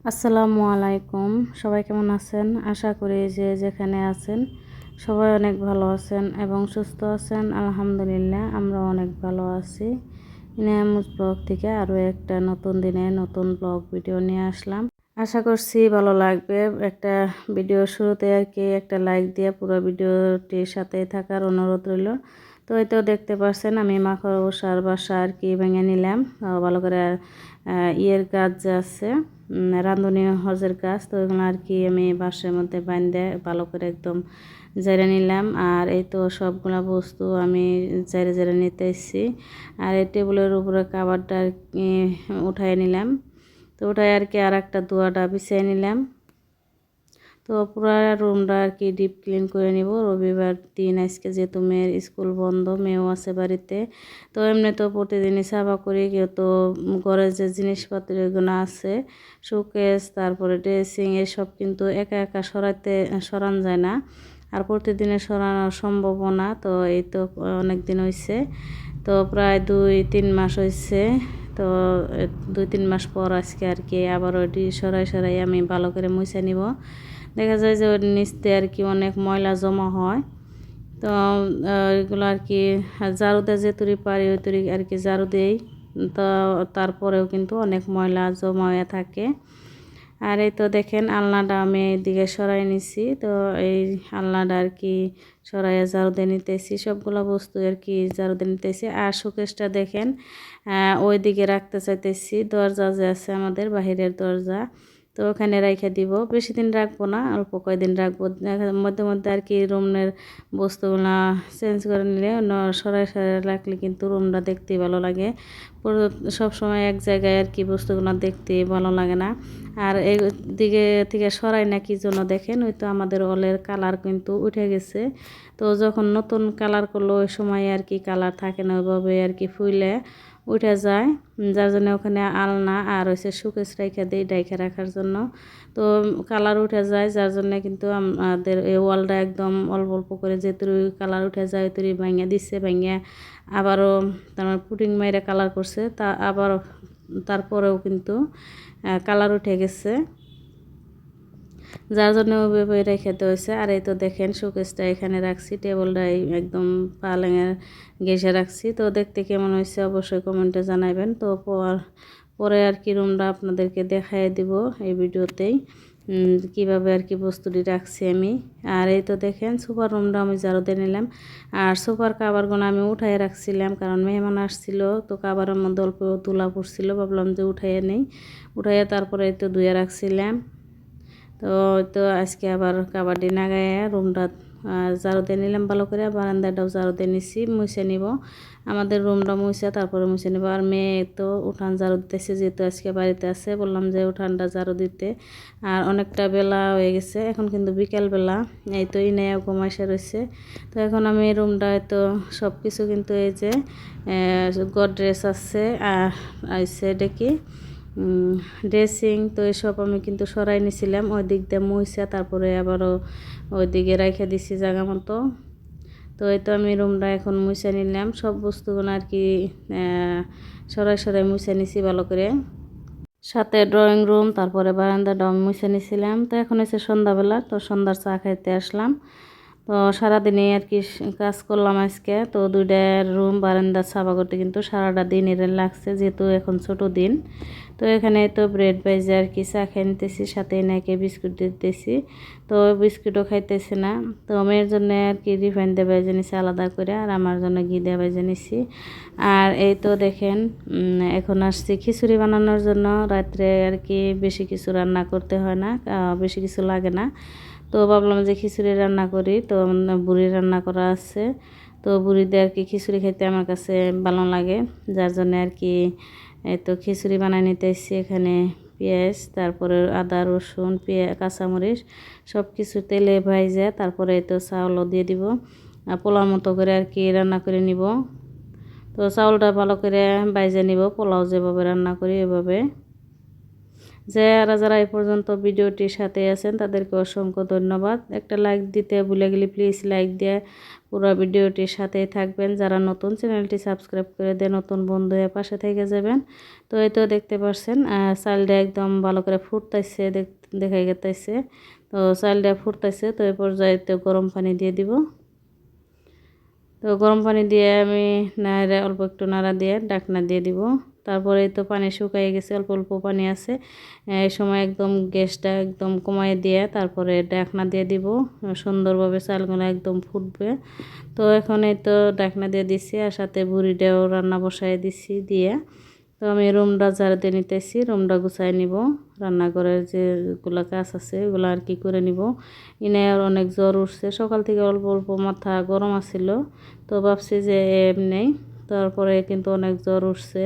আসসালামু আলাইকুম। সবাই কেমন আছেন? আশা করি যে যেখানে আছেন সবাই অনেক ভালো আছেন এবং সুস্থ আছেন। আলহামদুলিল্লাহ আমরাও অনেক ভালো আছি। ইনায়ামুজ ব্লগ থেকে আরও একটা নতুন দিনে নতুন ব্লগ ভিডিও নিয়ে আসলাম। আশা করছি ভালো লাগবে। একটা ভিডিও শুরুতে একটা লাইক দিয়ে পুরো ভিডিওটির সাথে থাকার অনুরোধ রইল। তো এই তো দেখতে পাচ্ছেন আমি মাকড়সার বাসা ভেঙে নিলাম ভালো করে। ইয়ের গাছ যে আছে রাঁধুনি হজের গাছ, তো ওইগুলো আমি বাঁশের মধ্যে বাঁধে ভালো করে একদম ঝেড়ে নিলাম। আর এই তো সবগুলা বস্তু আমি ঝেড়ে ঝেড়ে নিতে এসেছি। আর এই টেবিলের উপরে খাবারটা উঠাই নিলাম। তো ওটাই আর একটা ধোয়াটা বিছিয়ে নিলাম। তো পুরো রুমটা ডিপ ক্লিন করে নিব। রবিবার দিন আজকে যেহেতু মেয়ের স্কুল বন্ধ, মেয়েও আছে বাড়িতে। তো এমনি তো প্রতিদিনই সাফা করি, তো ঘরের যে জিনিসপত্র এগুলো আছে শোকেস তারপরে ড্রেসিং এসব কিন্তু একা একা সরান যায় না, আর প্রতিদিনে সরানো সম্ভব না। তো এই তো অনেক দিন হয়েছে, তো প্রায় 2-3 মাস হয়েছে। তো 2-3 মাস পর আজকে আবার ওইটি সরাই আমি ভালো করে মুছে নিব। দেখা যায় যে ওর নিচতে অনেক ময়লা জমা হয়। তো এগুলো ঝাড়ুতে যে তুরি পারি ওই তুরি ঝাড়ু দেই। তো তারপরেও কিন্তু অনেক ময়লা জমা হয়ে থাকে। আর এই তো দেখেন আলনাটা আমি এইদিকে সরাই নিছি। তো এই আলনাটা সরাইয়া ঝাড়ু দিয়ে নিতেছি, সবগুলো বস্তু ঝাড়ু দিয়ে নিতেছি। আর শোকেসটা দেখেন ওই দিকে রাখতে চাইতেছি, দরজা যে আছে আমাদের বাহিরের দরজা, তো ওখানে রেখে দিব। বেশি দিন রাখবো না, অল্প কয়েকদিন রাখবো। মধ্যে মধ্যে রুমের বস্তুগুলা চেঞ্জ করে নিলে সরাই রাখলে কিন্তু রুমটা দেখতে ভালো লাগে। পুরো সবসময় এক জায়গায় বস্তুগুলো দেখতে ভালো লাগে না। আর এই দিকে থেকে সরাই না কি জন্য দেখেন, ওই তো আমাদের ওয়ালের কালার কিন্তু উঠে গেছে। তো যখন নতুন কালার করলো ওই সময় কালার থাকে না, ওইভাবে ফুলে উঠে যায়। যার জন্য ওখানে আলনা আর হচ্ছে শোকেস রেখে দিই ডাইখে রাখার জন্য। তো কালার উঠে যায়, যার জন্য কিন্তু আমাদের এই ওয়ালটা একদম অল্প অল্প করে যে তুরি কালার উঠে যায় ওই তুরি ভাঙিয়ে দিচ্ছে, ভাঙিয়ে আবারও তারপর পুটিং মাইরে কালার করছে, তা আবারও তারপরেও কিন্তু কালার উঠে গেছে, যার জন্য ওইভাবে রেখে দেওয়া হয়েছে। আর এই তো দেখেন শোকেসটা এখানে রাখছি, টেবিলটা একদম পালেঙের ঘেঁষে রাখছি। তো দেখতে কেমন হয়েছে অবশ্যই কমেন্টে জানাবেন। তো পরে রুমটা আপনাদেরকে দেখাই দিব এই ভিডিওতেই কিভাবে বস্তুটি রাখছি আমি। আর এই তো দেখেন সুপার রুমটা আমি ঝাড়ু দিয়ে নিলাম। আর সুপার কাভারগুলো আমি উঠাই রাখছিলাম, কারণ মেহমান আসছিল, তো কাভারের মধ্যে অল্প তুলা পড়ছিল, ভাবলাম যে উঠাইয়ে নেই। উঠাইয়া তারপরে এই তো ধুয়ে রাখছিলাম। তো তো আজকে আবার কাবাডি নাগায় রুমটা ঝাড়ু দিয়ে নিলাম ভালো করে, বারান্দাটাও ঝাড়ু দিয়ে নিছি, মুছে নিব। আমাদের রুমটা মুছে তারপরে মুছে নিব। আর মেয়ে তো উঠান ঝাড়ু দিতেছে, যেহেতু আজকে বাড়িতে আছে, বললাম যে উঠানটা ঝাড়ু দিতে। আর অনেকটা বেলা হয়ে গেছে, এখন কিন্তু বিকেলবেলা। এই তো ইনায়াও ঘুমাইসে রয়েছে। তো এখন আমি রুমটা তো সব কিছু কিন্তু এই যে গডরেজ আছে আর আছে ডেকি ড্রেসিং, তো এসব আমি কিন্তু সরাই নিছিলাম ওই দিক দিয়ে মুইসা, তারপরে আবারও ওই দিকে রেখে দিছি জায়গা মতো। তো এই তো আমি রুমটা এখন মুছে নিলাম, সব বস্তুগুলো সরাই মুছে নিছি ভালো করে। সাথে ড্রয়িং রুম তারপরে বারান্দাটাও আমি মুছে নিছিলাম। তো এখন হচ্ছে সন্ধ্যাবেলা, তো সন্ধ্যার চা খাইতে আসলাম। তো সারাদিনে কাজ করলাম আজকে। তো 2টা রুম বারান্দা সাফা করতে কিন্তু সারাটা দিন লাগছে, যেহেতু এখন ছোট দিন। তো এখানে তো ব্রেড ভাইজে চা খেয়ে নিতেছি, সাথে নাকি বিস্কুট দিতেছি। তো বিস্কুটও খাইতেছে না, তো মেয়ের জন্য রিফাইন দিয়ে ভেজে নিছি আলাদা করে, আর আমার জন্য ঘি দিয়ে ভেজে নিছি। আর এই তো দেখেন এখন আসছি খিচুড়ি বানানোর জন্য। রাত্রে বেশি কিছু রান্না করতে হয় না, বেশি কিছু লাগে না। তো ভাবলাম যে খিচুড়ি রান্না করি, তো বুড়ি রান্না করা আছে। তো বুড়িতে খিচুড়ি খেতে আমার কাছে ভালো লাগে, যার জন্য এই তো খিচুড়ি বানাই নিতেছি। এখানে পেঁয়াজ, তারপরে আদা রসুন কাঁচামরিচ সব কিছু তেলে ভাইজে তারপরে এই তো চাউলও দিয়ে দিব, পোলাও মতো করে রান্না করে নিব। তো চাউলটা ভালো করে ভাইজে নিব, পোলাও যেভাবে রান্না করি এভাবে। যারা যারা এই পর্যন্ত ভিডিওটির সাথে আছেন তাদেরকে অসংখ্য ধন্যবাদ। একটা লাইক দিতে ভুলে গেলে প্লিজ লাইক দিয়ে পুরো ভিডিওটির সাথেই থাকবেন। যারা নতুন চ্যানেলটি সাবস্ক্রাইব করে দিয়ে নতুন বন্ধু হয়ে পাশে থেকে যাবেন। তো এই তো দেখতে পাচ্ছেন চালটা একদম ভালো করে ফুটতেছে, দেখাই গেতেছে। তো চালটা ফুটতেছে, তো এই পর্যায়ে তো গরম পানি দিয়ে দিব। তো গরম পানি দিয়ে আমি নাড়া অল্প একটু নাড়া দিয়ে ঢাকনা দিয়ে দিব। তারপরে তো পানি শুকিয়ে গেছে, অল্প অল্প পানি আছে। এই সময় একদম গ্যাসটা একদম কমায় দিয়ে তারপরে ঢাকনা দিয়ে দিব। সুন্দরভাবে চালগুলো একদম ফুটবে। তো এখন এই তো ঢাকনা দিয়ে দিছি, আর সাথে বুড়িটাও রান্না বসায় দিছি দিয়ে। তো আমি রুমটা ঝাড়ু দিয়ে নিতেছি, রুমটা গুছাই নিব। রান্নাঘরের যেগুলো কাজ আছে ওগুলো আর কি করে নিব। ইনার অনেক জ্বর উঠছে, সকাল থেকে অল্প অল্প মাথা গরম আছিল। তো ভাবছি যে এমনি, তারপরে কিন্তু অনেক জ্বর উঠছে।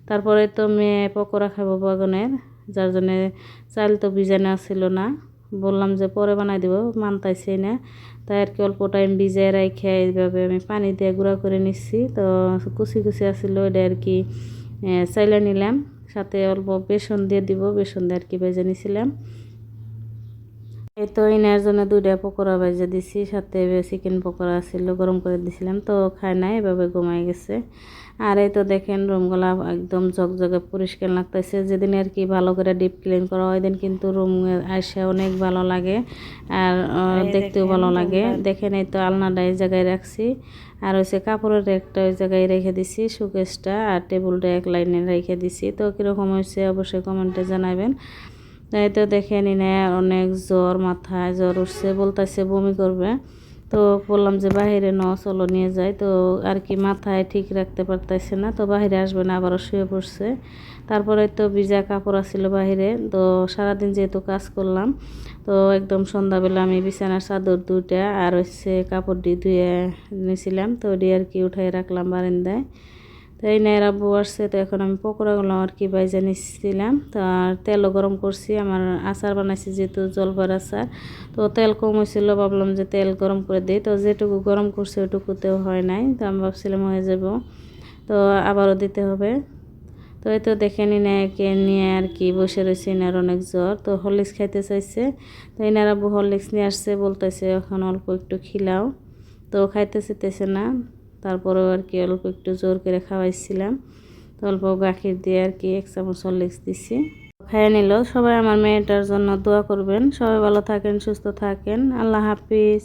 তারপরে তো মেয়ে পকোড়া খাবো বাগানের, যার জন্যে চাল তো ভিজানো ছিল না। বললাম যে পরে বানাই দিব, মানতাইছি না। তাই আর কি অল্প টাইম ভিজাই রাখে এইভাবে আমি পানি দিয়ে গুঁড়া করে নিচ্ছি। তো কুচি কুচি আসছিল ওইটা আর কি চাইলে নিলাম, সাথে অল্প বেসন দিয়ে দিব, বেসন দিয়ে আর কি ভেজে নিছিলাম। এই তো ইনার জন্য 2টা পকোড়া ভেজে দিছি, সাথে চিকেন পকোড়া ছিল গরম করে দিছিলাম। তো খায় নাই, এভাবে ঘুমাই গেছে। আর এই তো দেখেন রুমগুলা একদম ঝকঝকে পরিষ্কার লাগতেছে। যেদিন আর কি ভালো করে ডিপ ক্লিন করা ওই দিন কিন্তু রুম আসে অনেক ভালো লাগে, আর দেখতেও ভালো লাগে। দেখেন এই তো আলনাটা এই জায়গায় রাখছি, আর হচ্ছে কাপড়ের একটা ওই জায়গায় রেখে দিছি শোকেসটা, আর টেবিলটা এক লাইনে রেখে দিছি। তো কীরকম হয়েছে অবশ্যই কমেন্টে জানাবেন। তাই তো দেখেন ইনে অনেক জ্বর, মাথায় জ্বর উঠছে, বলতেছে বমি করবে। তো বললাম যে বাহিরে চলো নিয়ে যাই। তো আর কি মাথায় ঠিক রাখতে পারতেছে না, তো বাহিরে আসবে না, আবারও শুয়ে পড়ছে। তারপরে তো ভিজা কাপড় আসছিল বাহিরে। তো সারাদিন যেহেতু কাজ করলাম, তো একদম সন্ধ্যাবেলা আমি বিছানার চাদর 2টা আর হচ্ছে কাপড় দিয়ে ধুয়ে নিয়েছিলাম, তো ওটি আর কি উঠাই রাখলাম বারান্দায়। তো এই নেয় আব্বু আসছে, তো এখন আমি পকোড়াগুলো আর কি বাইজা নিচ্ছিলাম। তো আর তেলও গরম করছি, আমার আচার বানাইছি যেহেতু জলপাইয়ের আচার। তো তেল কম হয়েছিল, ভাবলাম যে তেল গরম করে দিই। তো যেটুকু গরম করছে ওটুকুতেও হয় নাই, তো আমি ভাবছিলাম হয়ে যাব, তো আবারও দিতে হবে। তো এই তো দেখেন ইনাকে নিয়ে আর কি বসে রয়েছে, ইনার অনেক জ্বর। তো হরলিক্স খাইতে চাইছে, তো ইনার আব্বু হরলিক্স নিয়ে আসছে, বলতেছে এখন অল্প একটু খিলাও। তো খাইতে চাইতেছে না, তারপরেও আর কি অল্প একটু জোর করে খাওয়াইছিলাম। তো অল্প গাখির দিয়ে আর কি 1 চামচ হরলিক্স দিছি, খাইয়ে নিল। সবাই আমার মেয়েটার জন্য দোয়া করবেন। সবাই ভালো থাকেন, সুস্থ থাকেন। আল্লাহ হাফিজ।